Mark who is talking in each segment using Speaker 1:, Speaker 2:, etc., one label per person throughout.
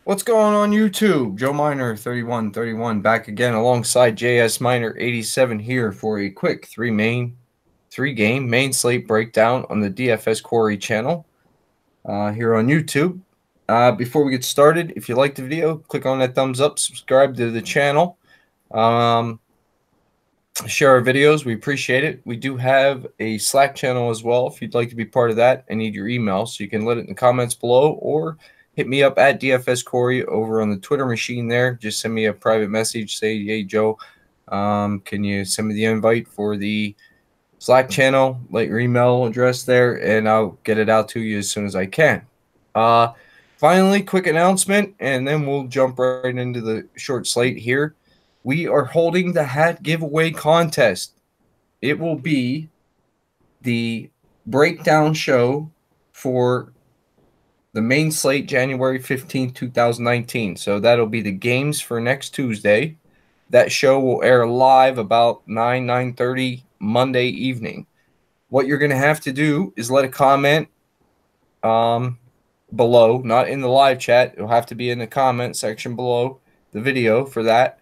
Speaker 1: What's going on YouTube? Joe Miner 3131 back again alongside JS Miner 87 here for a quick three-game main slate breakdown on the DFS Quarry channel here on YouTube. Before we get started, if you liked the video, click on that thumbs up, subscribe to the channel, share our videos. We appreciate it. We do have a Slack channel as well if you'd like to be part of that. I need your email, so you can let it in the comments below or hit me up at DFS Quarry over on the Twitter machine there. Just send me a private message. Say, hey, Joe, can you send me the invite for the Slack channel? Let your email address there, and I'll get it out to you as soon as I can. Finally, quick announcement, and then we'll jump right into the short slate here. We are holding the hat giveaway contest. It will be the breakdown show for the main slate January 15th, 2019. So that'll be the games for next Tuesday. That show will air live about 9:30 Monday evening. What you're going to have to do is let a comment below, not in the live chat. It'll have to be in the comment section below the video for that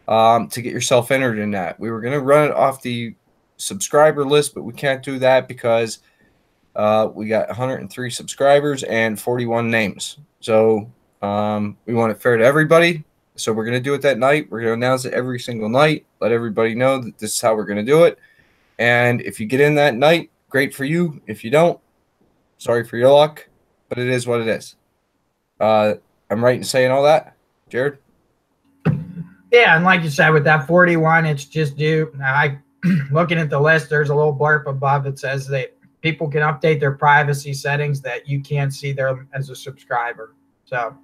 Speaker 1: to get yourself entered in that. We were going to run it off the subscriber list, but we can't do that because we got 103 subscribers and 41 names. So we want it fair to everybody. So we're going to do it that night. We're going to announce it every single night. Let everybody know that this is how we're going to do it. And if you get in that night, great for you. If you don't, sorry for your luck. But it is what it is. I'm right in saying all that, Jared?
Speaker 2: Yeah, and like you said, with that 41, it's just due. Looking at the list, there's a little blurb above. It says that people can update their privacy settings that you can't see them as a subscriber. So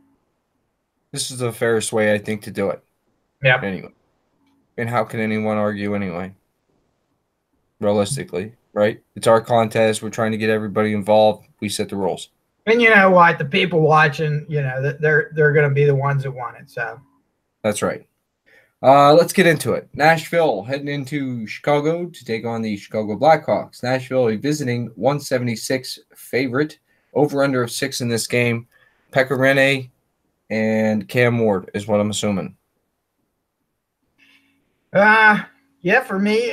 Speaker 1: this is the fairest way, I think, to do it.
Speaker 2: Yeah.
Speaker 1: Anyway. And how can anyone argue anyway? Realistically, right? It's our contest. We're trying to get everybody involved. We set the rules.
Speaker 2: And you know what? The people watching, they're going to be the ones that want it. So
Speaker 1: that's right. Let's get into it. Nashville heading into Chicago to take on the Chicago Blackhawks. Nashville, a visiting 176 favorite. Over under of 6 in this game. Pekka Rinne and Cam Ward is what I'm assuming.
Speaker 2: Yeah, for me,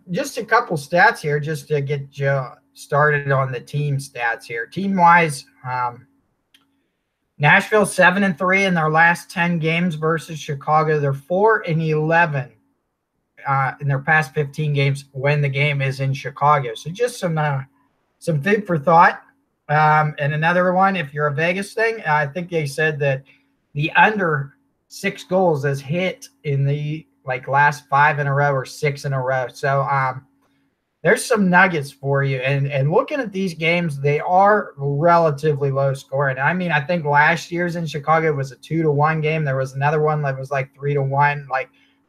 Speaker 2: just a couple stats here just to get Joe started on the team stats here. Team-wise, Nashville 7-3 in their last 10 games versus Chicago. They're 4-11 in their past 15 games when the game is in Chicago. So just some food for thought. And another one, if you're a Vegas thing, I think they said that the under 6 goals has hit in the last 5 in a row or 6 in a row. So there's some nuggets for you. And looking at these games, they are relatively low scoring. I mean, I think last year's in Chicago was a 2-1 game. There was another one that was 3-1.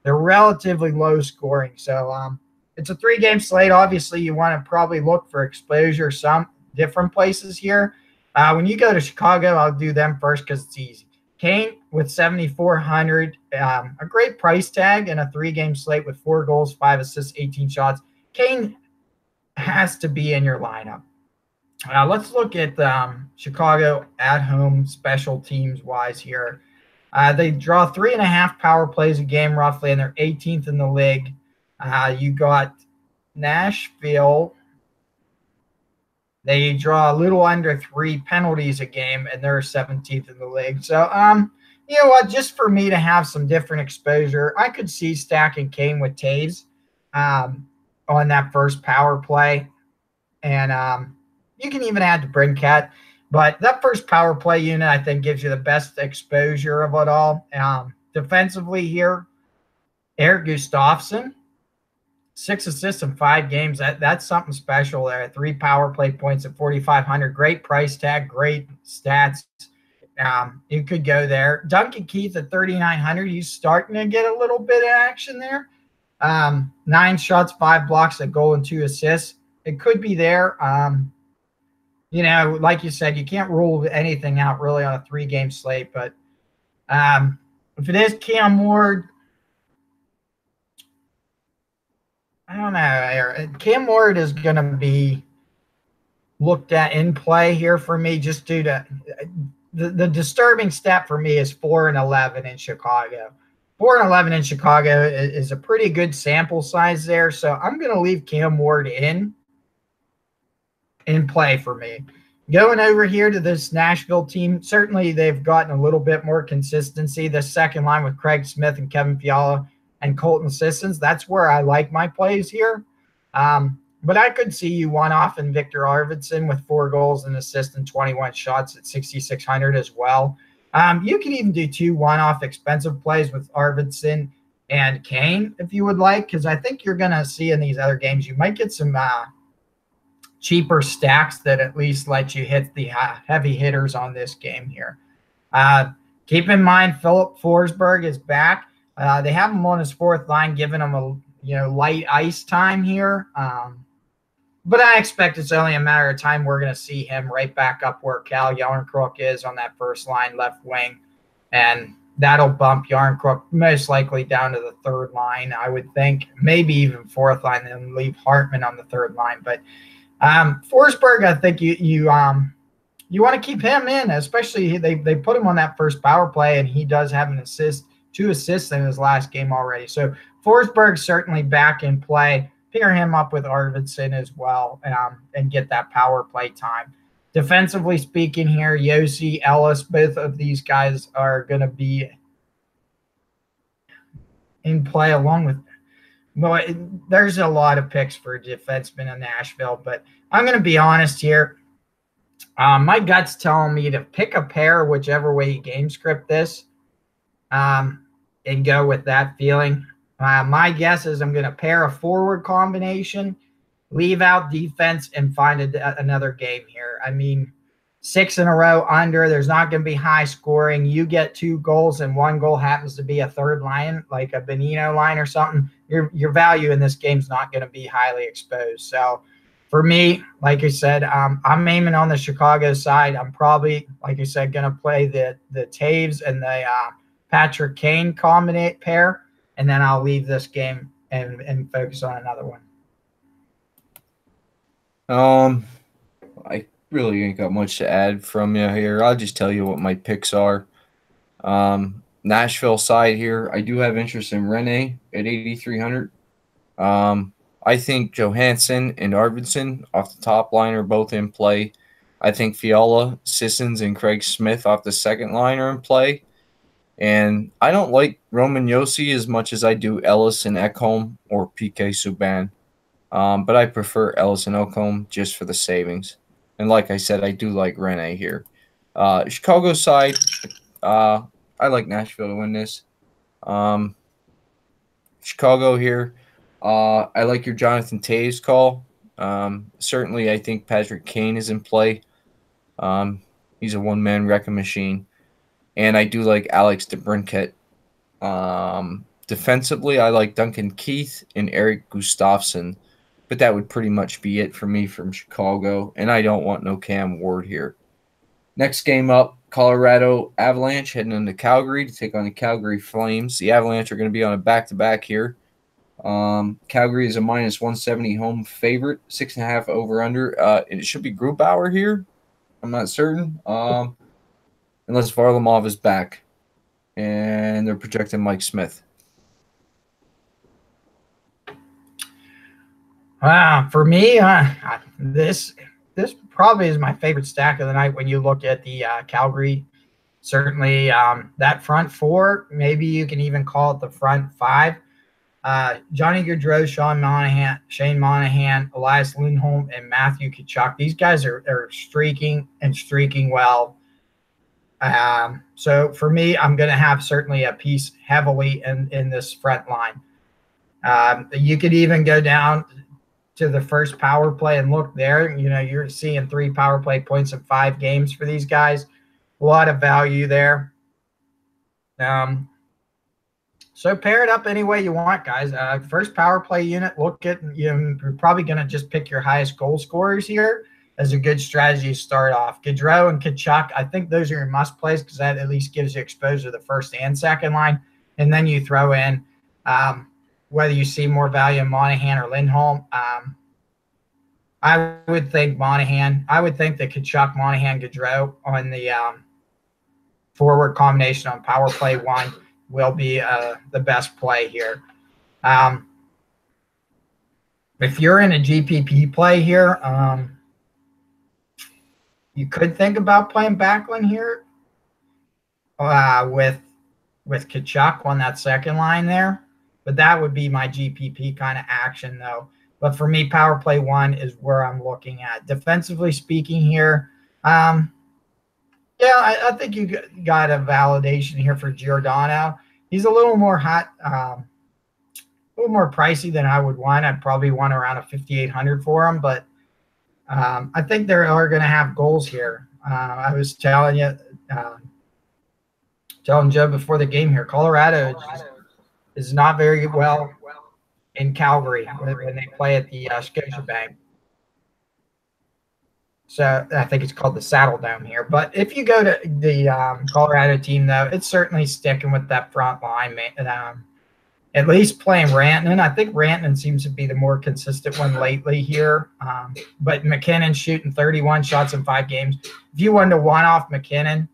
Speaker 2: They're relatively low scoring. So it's a 3-game slate. Obviously, you want to probably look for exposure some different places here. When you go to Chicago, I'll do them first because it's easy. Kane with 7,400, a great price tag in a 3-game slate with 4 goals, 5 assists, 18 shots. Kane has to be in your lineup. Let's look at Chicago at home special teams wise here. They draw 3.5 power plays a game roughly, and they're 18th in the league. You got Nashville. They draw a little under 3 penalties a game, and they're 17th in the league. So, you know what? Just for me to have some different exposure, I could see stacking Kane with Taves on that first power play. And you can even add to Brincat. But that first power play unit, I think, gives you the best exposure of it all. Defensively here, Eric Gustafsson, 6 assists in 5 games. That's something special there. 3 power play points at 4,500. Great price tag, great stats. You could go there. Duncan Keith at 3,900. He's starting to get a little bit of action there. 9 shots, 5 blocks, a goal, and 2 assists. It could be there. Like you said, you can't rule anything out really on a 3-game slate. But if it is Cam Ward, I don't know. Cam Ward is going to be looked at in play here for me just due to the disturbing stat for me is 4-11 in Chicago. 4-11 in Chicago is a pretty good sample size there. So I'm going to leave Cam Ward in play for me. Going over here to this Nashville team, certainly they've gotten a little bit more consistency. The second line with Craig Smith and Kevin Fiala and Colton Sissons, that's where I like my plays here. But I could see you one-off in Victor Arvidsson with 4 goals and assists and 21 shots at 6,600 as well. You can even do 2 one-off expensive plays with Arvidsson and Kane if you would like, because I think you're going to see in these other games, you might get some cheaper stacks that at least let you hit the heavy hitters on this game here. Keep in mind, Philip Forsberg is back. They have him on his 4th line, giving him a light ice time here. But I expect it's only a matter of time. We're going to see him right back up where Cal Yarncrook is on that first line left wing. And that'll bump Yarncrook most likely down to the 3rd line, I would think. Maybe even 4th line, then leave Hartman on the 3rd line. But Forsberg, I think you want to keep him in, especially they put him on that first power play, and he does have an assist, 2 assists in his last game already. So Forsberg certainly back in play. Pair him up with Arvidsson as well, and get that power play time. Defensively speaking here, Yossi, Ellis, both of these guys are going to be in play along with – well, there's a lot of picks for defensemen in Nashville, but I'm going to be honest here. My gut's telling me to pick a pair whichever way you game script this, and go with that feeling. My guess is I'm going to pair a forward combination, leave out defense, and find another game here. I mean, 6 in a row under. There's not going to be high scoring. You get 2 goals and 1 goal happens to be a 3rd line, like a Benino line or something. Your value in this game is not going to be highly exposed. So for me, like I said, I'm aiming on the Chicago side. I'm probably, like I said, going to play the Taves and the Patrick Kane combinate pair. And then I'll leave this game and focus on another one.
Speaker 1: I really ain't got much to add from you here. I'll just tell you what my picks are. Nashville side here, I do have interest in Rene at 8,300. I think Johansson and Arvidsson off the top line are both in play. I think Fiala, Sissons, and Craig Smith off the 2nd line are in play. And I don't like Roman Josi as much as I do Ellis and Ekholm or PK Subban. But I prefer Ellis and Ekholm just for the savings. And like I said, I do like Rene here. Chicago side, I like Nashville to win this. Chicago here, I like your Jonathan Toews call. Certainly, I think Patrick Kane is in play. He's a one-man wrecking machine. And I do like Alex DeBrincat. Defensively, I like Duncan Keith and Eric Gustafsson. But that would pretty much be it for me from Chicago. And I don't want no Cam Ward here. Next game up, Colorado Avalanche heading into Calgary to take on the Calgary Flames. The Avalanche are going to be on a back-to-back here. Calgary is a -170 home favorite, 6.5 over-under. It should be Grubauer here. I'm not certain. Unless Varlamov is back. And they're projecting Mike Smith.
Speaker 2: For me, this probably is my favorite stack of the night when you look at the Calgary. Certainly that front 4, maybe you can even call it the front 5. Johnny Gaudreau, Shane Monahan, Elias Lindholm, and Matthew Tkachuk. These guys are streaking well. So for me, I'm going to have certainly a piece heavily in this front line. You could even go down to the first power play and look there. You know, you're seeing 3 power play points in 5 games for these guys. A lot of value there. So pair it up any way you want, guys. First power play unit, look at, you're probably going to just pick your highest goal scorers here as a good strategy to start off. Gaudreau and Tkachuk, I think those are your must plays because that at least gives you exposure to the first and second line. And then you throw in whether you see more value in Monahan or Lindholm. I would think Monahan. I would think that Tkachuk, Monahan, Gaudreau on the forward combination on power play 1 will be the best play here. If you're in a GPP play here, you could think about playing Backlund here with Tkachuk on that second line there. But that would be my GPP kind of action, though. But for me, power play 1 is where I'm looking at. Defensively speaking here, yeah, I think you got a validation here for Giordano. He's a little more hot, a little more pricey than I would want. I'd probably want around a 5,800 for him, but I think they are going to have goals here. I was telling you, telling Joe before the game here, Colorado is not very well in Calgary when they play at the Scotiabank. So I think it's called the Saddle Dome here. But if you go to the Colorado team, though, it's certainly sticking with that front line. At least playing Rantanen. I think Rantanen seems to be the more consistent one lately here. But McKinnon shooting 31 shots in 5 games. If you wanted to one-off McKinnon,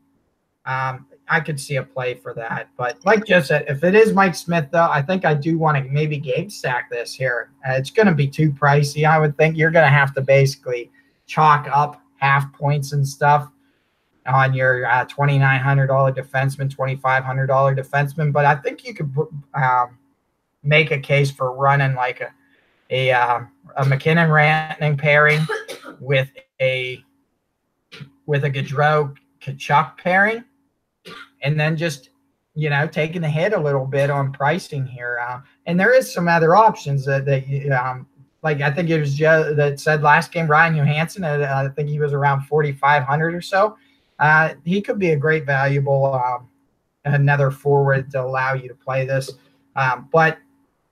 Speaker 2: I could see a play for that. But like Jeff said, if it is Mike Smith, though, I think I do want to maybe game stack this here. It's going to be too pricey. I would think you're going to have to basically chalk up half points and stuff on your $2,900 defenseman, $2,500 defenseman. But I think you could make a case for running like a McKinnon Rantanen pairing with a Gaudreau Tkachuk pairing, and then just taking the hit a little bit on pricing here. And there is some other options that like I think it was Joe that said last game, Ryan Johansson. I think he was around 4,500 or so. He could be a great valuable another forward to allow you to play this. But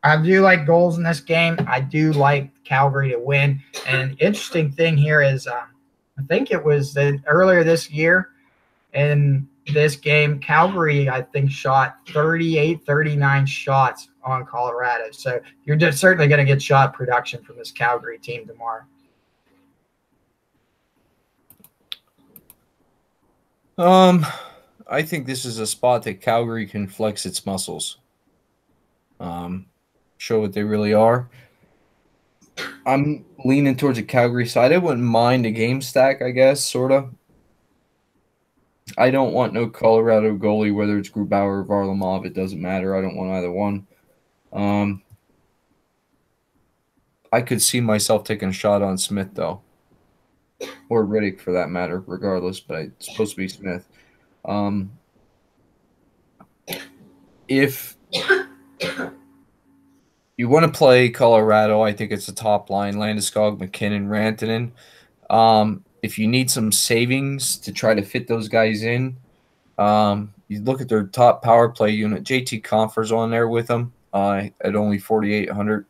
Speaker 2: I do like goals in this game. I do like Calgary to win. And an interesting thing here is I think it was earlier this year in this game, Calgary, I think, shot 39 shots on Colorado. So you're just certainly going to get shot production from this Calgary team tomorrow.
Speaker 1: I think this is a spot that Calgary can flex its muscles. Show what they really are. I'm leaning towards the Calgary side. I wouldn't mind a game stack, I guess, sort of. I don't want no Colorado goalie, whether it's Grubauer or Varlamov. It doesn't matter. I don't want either one. I could see myself taking a shot on Smith, though. Or Riddick, for that matter, regardless. But it's supposed to be Smith. If you want to play Colorado, I think it's the top line. Landeskog, McKinnon, Rantanen. If you need some savings to try to fit those guys in, you look at their top power play unit. JT Compher's on there with them at only 4,800.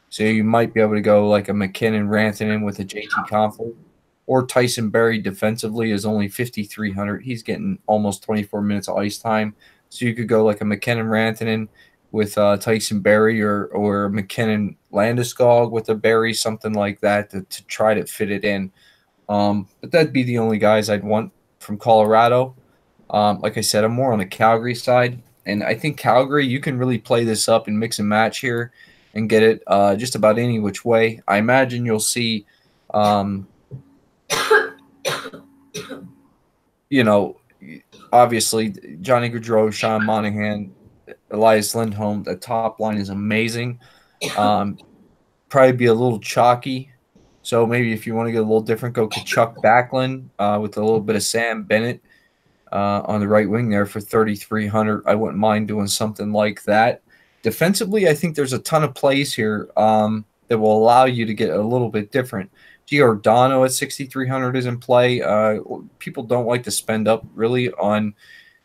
Speaker 1: So you might be able to go like a McKinnon, Rantanen with a JT Compher. Or Tyson Barrie defensively is only 5,300. He's getting almost 24 minutes of ice time. So you could go like a McKinnon, Rantanen with Tyson Barrie or McKinnon Landeskog with a Barrie, something like that to try to fit it in. But that'd be the only guys I'd want from Colorado. Like I said, I'm more on the Calgary side. And I think Calgary, you can really play this up and mix and match here and get it just about any which way. I imagine you'll see, obviously Johnny Gaudreau, Sean Monahan, Elias Lindholm. The top line is amazing. Probably be a little chalky. So maybe if you want to get a little different, go Tkachuk Backlund with a little bit of Sam Bennett on the right wing there for 3,300. I wouldn't mind doing something like that. Defensively, I think there's a ton of plays here that will allow you to get a little bit different. Giordano at 6,300 is in play. People don't like to spend up really on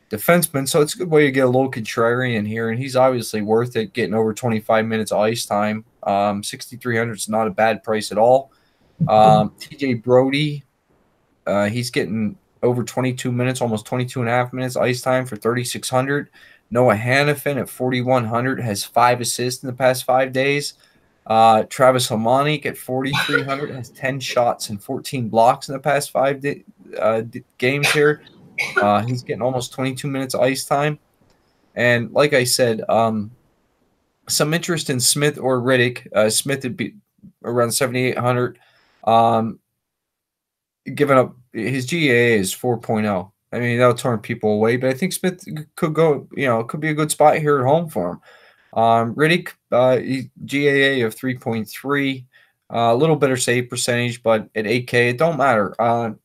Speaker 1: defensemen, so it's a good way to get a little contrarian here, and he's obviously worth it, getting over 25 minutes of ice time. 6,300 is not a bad price at all. TJ Brody, he's getting over 22 minutes, almost 22 and a half minutes ice time for 3,600. Noah Hannafin at 4,100 has 5 assists in the past 5 days. Travis Hamonic at 4,300 has 10 shots and 14 blocks in the past 5 games here. He's getting almost 22 minutes ice time. And like I said, some interest in Smith or Riddick. Smith would be around 7,800. Um, Giving up his GAA is 4.0. I mean, that'll turn people away, but I think Smith could go, could be a good spot here at home for him. Riddick, GAA of 3.3, a little better save percentage, but at 8K, it don't matter.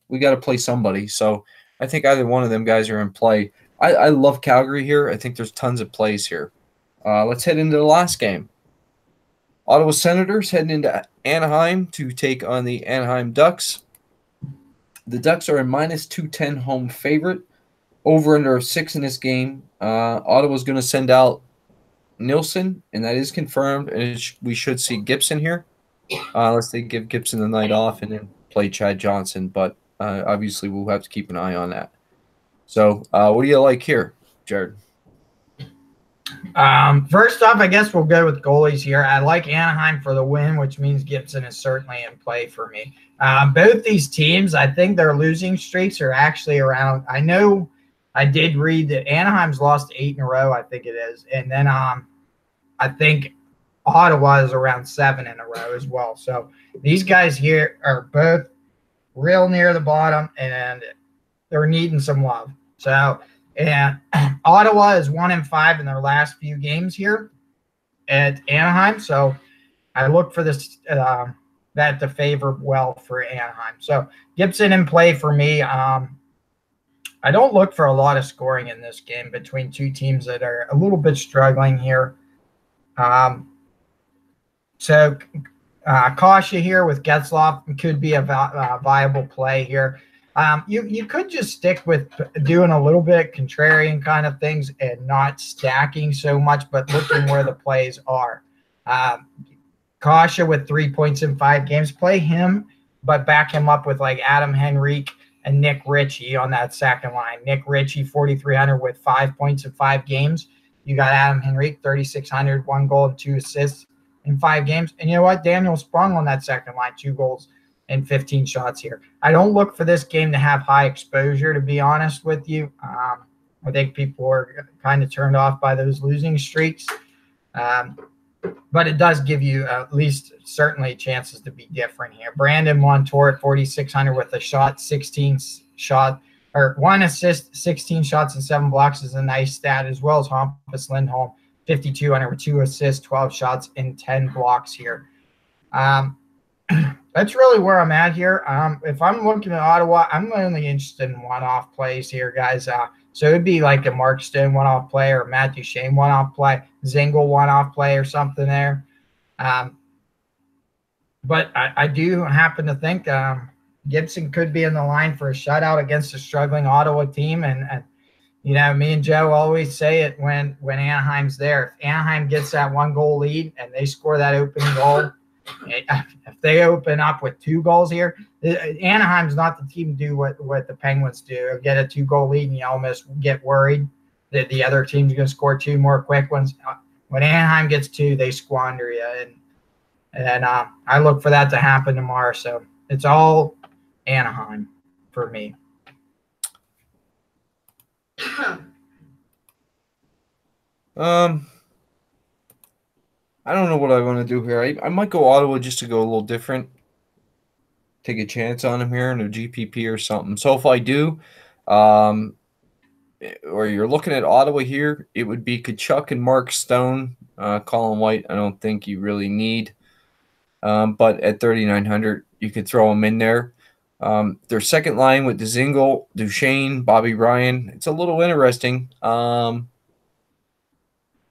Speaker 1: We got to play somebody. So I think either one of them guys are in play. I love Calgary here. I think there's tons of plays here. Let's head into the last game. Ottawa Senators heading into Anaheim to take on the Anaheim Ducks. The Ducks are a minus 210 home favorite. Over under 6 in this game. Ottawa's going to send out Nilsson, and that is confirmed. And we should see Gibson here, unless they give Gibson the night off and then play Chad Johnson. But obviously, we'll have to keep an eye on that. So, what do you like here, Jared?
Speaker 2: First off, I guess we'll go with goalies here. I like Anaheim for the win, which means Gibson is certainly in play for me. Both these teams, I think their losing streaks are actually around. I know I did read that Anaheim's lost 8 in a row, I think it is. And then I think Ottawa is around 7 in a row as well. So these guys here are both real near the bottom, and they're needing some love. So, and Ottawa is 1-5 in their last few games here at Anaheim. So I look for this that to favor well for Anaheim. So Gibson in play for me. I don't look for a lot of scoring in this game between two teams that are a little bit struggling here. So Kasha here with Getzlaf could be a viable play here. You could just stick with doing a little bit contrarian kind of things and not stacking so much, but looking where the plays are. Kasha with 3 points in 5 games. Play him, but back him up with like Adam Henrique and Nick Ritchie on that second line. Nick Ritchie, 4,300 with 5 points in 5 games. You got Adam Henrique, 3,600, 1 goal and 2 assists in 5 games. And you know what? Daniel Sprung on that second line, 2 goals and 15 shots here. I don't look for this game to have high exposure, to be honest with you. I think people are kind of turned off by those losing streaks. But it does give you at least certainly chances to be different here. Brandon Montour at 4,600 with a shot, 16 shot, or 1 assist, 16 shots and 7 blocks is a nice stat, as well as Hampus Lindholm, 5,200 with 2 assists, 12 shots and 10 blocks here. That's really where I'm at here. If I'm looking at Ottawa, I'm only interested in one-off plays here, guys. So it'd be like a Mark Stone one-off play or Matt Duchene one-off play, Zingle one-off play or something there. But I do happen to think Gibson could be in the line for a shutout against a struggling Ottawa team. And you know, me and Joe always say it when Anaheim's there. If Anaheim gets that 1-goal lead and they score that opening goal, if they open up with 2 goals here, Anaheim's not the team to do what the Penguins do. Get a 2-goal lead and you almost get worried that the other team's going to score 2 more quick ones. When Anaheim gets 2, they squander you. And I look for that to happen tomorrow. So it's all Anaheim for me.
Speaker 1: I don't know what I want to do here. I might go Ottawa just to go a little different. Take a chance on him here in a GPP or something. So if I do, or you're looking at Ottawa here, it would be Kachuk and Mark Stone. Colin White, I don't think you really need. But at 3,900, you could throw them in there. Their second line with Dzingel, Duchene, Bobby Ryan, it's a little interesting.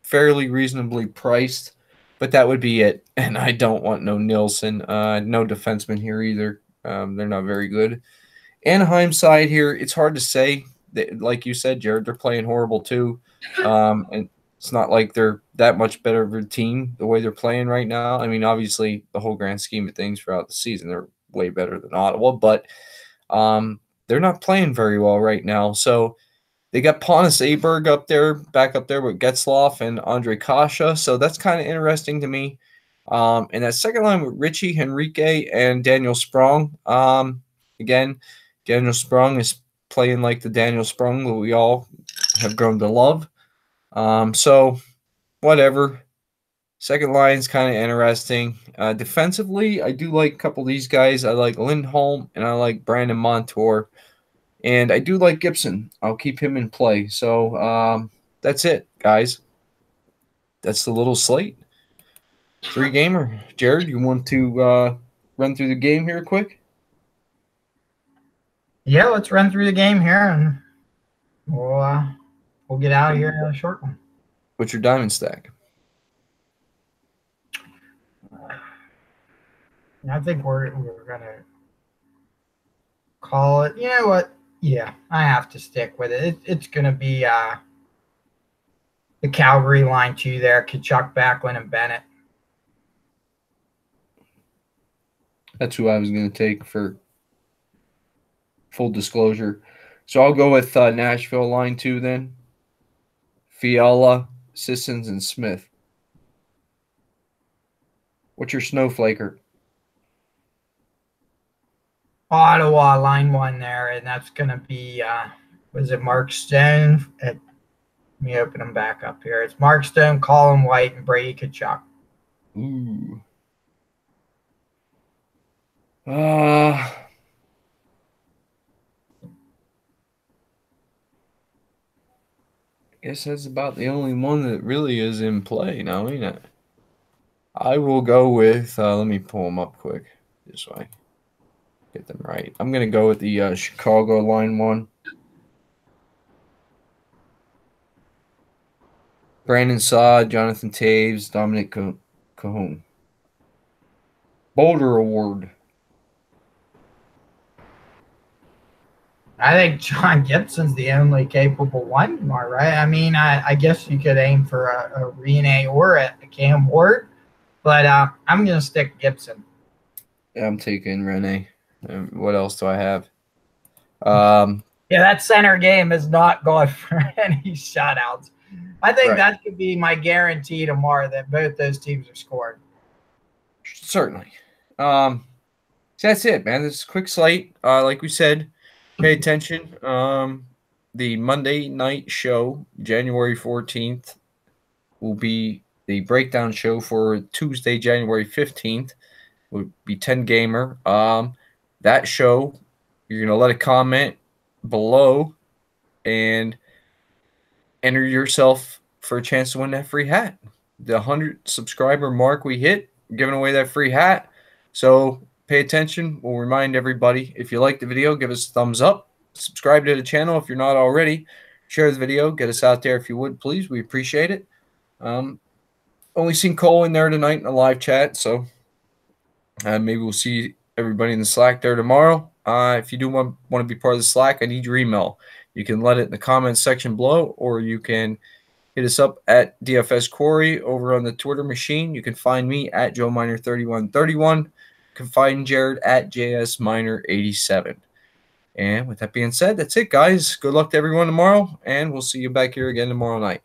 Speaker 1: Fairly reasonably priced. But that would be it. And I don't want no Nilsson. No defenseman here either. They're not very good. Anaheim side here, it's hard to say. Like you said, Jared, they're playing horrible too. And it's not like they're that much better of a team the way they're playing right now. I mean, obviously, the whole grand scheme of things throughout the season, they're way better than Ottawa. But they're not playing very well right now. So they got Pontus Aberg back up there with Getzlaf and Andre Kasha. So that's kind of interesting to me. And that second line with Richie, Henrique, and Daniel Sprong. Again, Daniel Sprong is playing like the Daniel Sprung that we all have grown to love. So whatever. Second line's kind of interesting. Defensively, I do like a couple of these guys. I like Lindholm and I like Brandon Montour. And I do like Gibson. I'll keep him in play. So that's it, guys. That's the little slate. 3-gamer. Jared, you want to run through the game here quick?
Speaker 2: Yeah, let's run through the game here, and we'll get out of here in a short one.
Speaker 1: What's your diamond stack?
Speaker 2: I think we're gonna call it. You know what? Yeah, I have to stick with it. It's gonna be the Calgary line 2 there: Kachuk, Backlund, and Bennett.
Speaker 1: That's who I was going to take for full disclosure. So I'll go with Nashville line 2 then. Fiala, Sissons, and Smith. What's your snowflaker?
Speaker 2: Ottawa line 1 there, and that's going to be, was it Mark Stone? Let me open them back up here. It's Mark Stone, Colin White, and Brady Kachuk.
Speaker 1: Ooh. I guess that's about the only one that really is in play now, ain't it? I will go with, let me pull them up quick this way. Get them right. I'm going to go with the Chicago line 1. Brandon Saad, Jonathan Taves, Dominic Cahoon. Boulder Award.
Speaker 2: I think John Gibson's the only capable one, right? I mean, I guess you could aim for a Rene or a Cam Ward, but I'm going to stick Gibson.
Speaker 1: Yeah, I'm taking Rene. What else do I have?
Speaker 2: Yeah, that center game is not going for any shutouts. I think that could be my guarantee tomorrow that both those teams are scoring.
Speaker 1: Certainly. So that's it, man. This is a quick slate. Like we said, pay attention. The Monday night show, January 14th, will be the breakdown show for Tuesday, January 15th. Will be 10-gamer. That show, you're going to let a comment below and enter yourself for a chance to win that free hat. The 100 subscriber mark we hit, giving away that free hat. So pay attention. We'll remind everybody, if you like the video, give us a thumbs up. Subscribe to the channel if you're not already. Share the video. Get us out there if you would, please. We appreciate it. Only seen Cole in there tonight in a live chat, so maybe we'll see everybody in the Slack there tomorrow. If you do want to be part of the Slack, I need your email. You can let it in the comments section below, or you can hit us up at DFS Quarry over on the Twitter machine. You can find me at JoeMiner3131. You can find Jared at JSMiner87. And with that being said, that's it, guys. Good luck to everyone tomorrow, and we'll see you back here again tomorrow night.